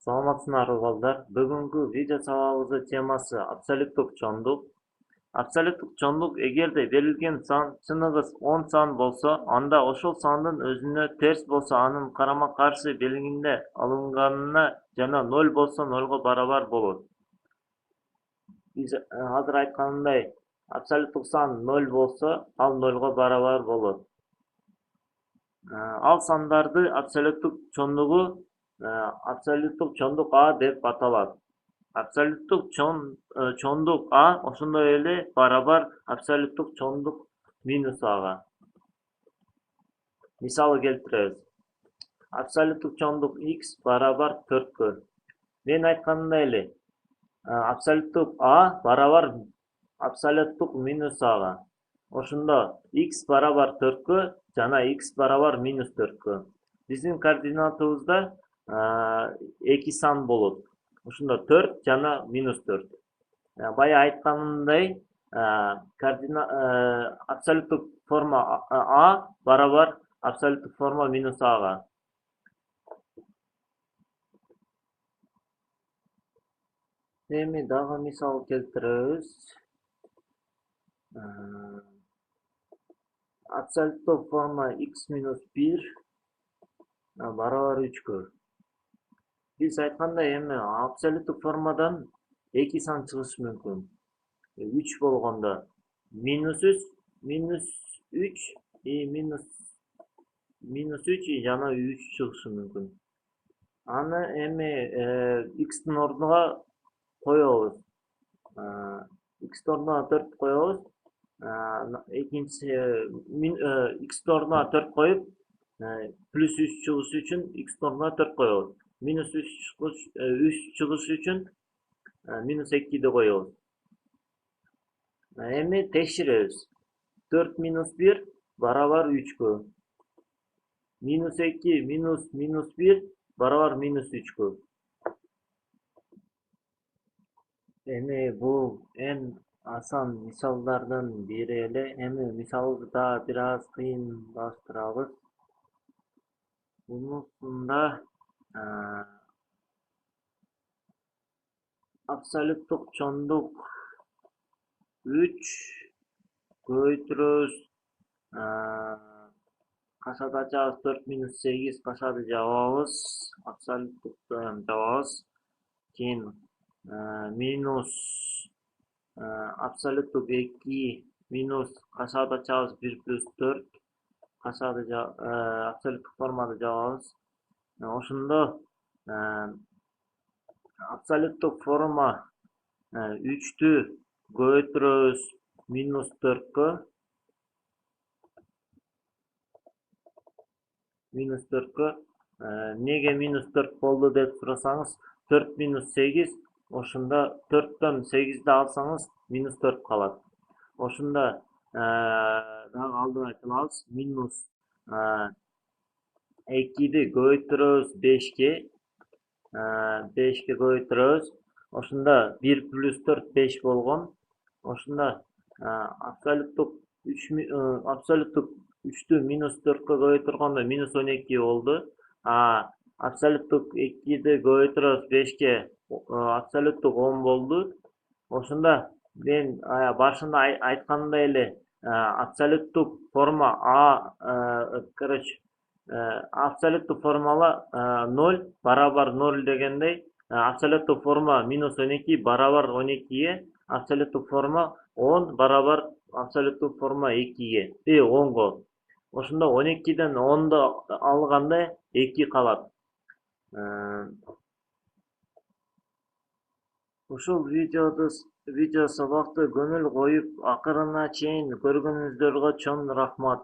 Саламатсыңарбы балдар. Бүгүнкү видео сабагыбыздын темасы абсолюттук чондук. Абсолюттук чондук эгерде берилген чыныгыз 10 сан болсо, анда ошол сандын өзүнө терс болсо анын карама-каршы белгинде алынганына жана 0 болсо 0 барабар болот. Биз азыр айтканымдай, абсолюттук сан 0 болсо, ал 0 барабар болот. Ал сандарды абсолюттук чондук А деп аталат. Абсолюттук чондук А ошондой эле барабар абсолюттук чондук минус Ага. Мисалы келтиребиз. Абсолюттук чондук X барабар 4кө. Мен айтканымдай эле, абсолюттук А барабар абсолюттук минус Ага. Ошондо X барабар 4кө жана X барабар минус 4кө. Биздин координатыбызда 2 сан болот. Ошондо 4 жана минус 4. Бая айтканымдай, абсолюттук форма А барабар абсолюттук форма минус Ага. Эми дагы мисал келтиребиз. Абсолюттук форма X минус 1 барабар 3кө. Биз айткандай, эми абсолюттук формадан 2 сан чыгышы мүмкүн. 3 болгондо минус 3 и минус 3 жана 3 чыгышы мүмкүн. Аны эми X'тин ордуна коебуз. X'тин ордуна 4 коебуз. Экинчи X'тин ордуна 4 коюп, плюс 3 чыгышы үчүн X'тин ордуна 4 коебуз. Минус 3 чыгышы үчүн минус 2'de коебуз. Эми текшеребиз. 4 минус 1 барабар 3кө. Минус 2 минус 1 барабар минус 3кө. Эми бул эң асан мисалдардын бири эле. Эми мисалды да бир аз кыйындаштырабыз. Мунусунда абсолюттук чондук 3 көбөйтүрөбүз. Кашады ачабыз 4 минус 8 кашады жабабыз. Абсолюттукту жабабыз. Кийин минус абсолюттук 2 минус кашады ачабыз 1 плюс 4 кашады абсолюттук формада жабабыз. Ошондо абсолюттук форма 3'тү көбөйтүрөбүз минус 4кө. Минус 4кө. Неге минус 4 болду деп сурасаңыз, 4 минус 8, ошондо 4төн 8'ди алсаңыз минус 4 калат. Ошондо дагы алдыбай кылабыз. Минус 2'ди көбөйтүрөбүз 5ке. 5ке көбөйтүрөбүз. Ошондо 1 плюс 4 5 болгон. Ошондо абсолюттук 3'тү минус 4кө көбөйтүргөндө минус 12 болду. Абсолюттук 2'ди көбөйтүрөбүз 5ке, абсолюттук 10 болду. Ошондо мен башында айтканымдай эле, абсолюттук форма абсолюттук формала 0 барабар 0 дегендей, абсолюттук форма минус 12 барабар 12'ye, абсолюттук форма 10 барабар абсолюттук форма 2'ye, 10го. Ошондо 12'ден 10'ду алганда 2 калат. Ушул видео сабакты көңүл коюп акырына чейин көргөнүңүздөргө чоң рахмат.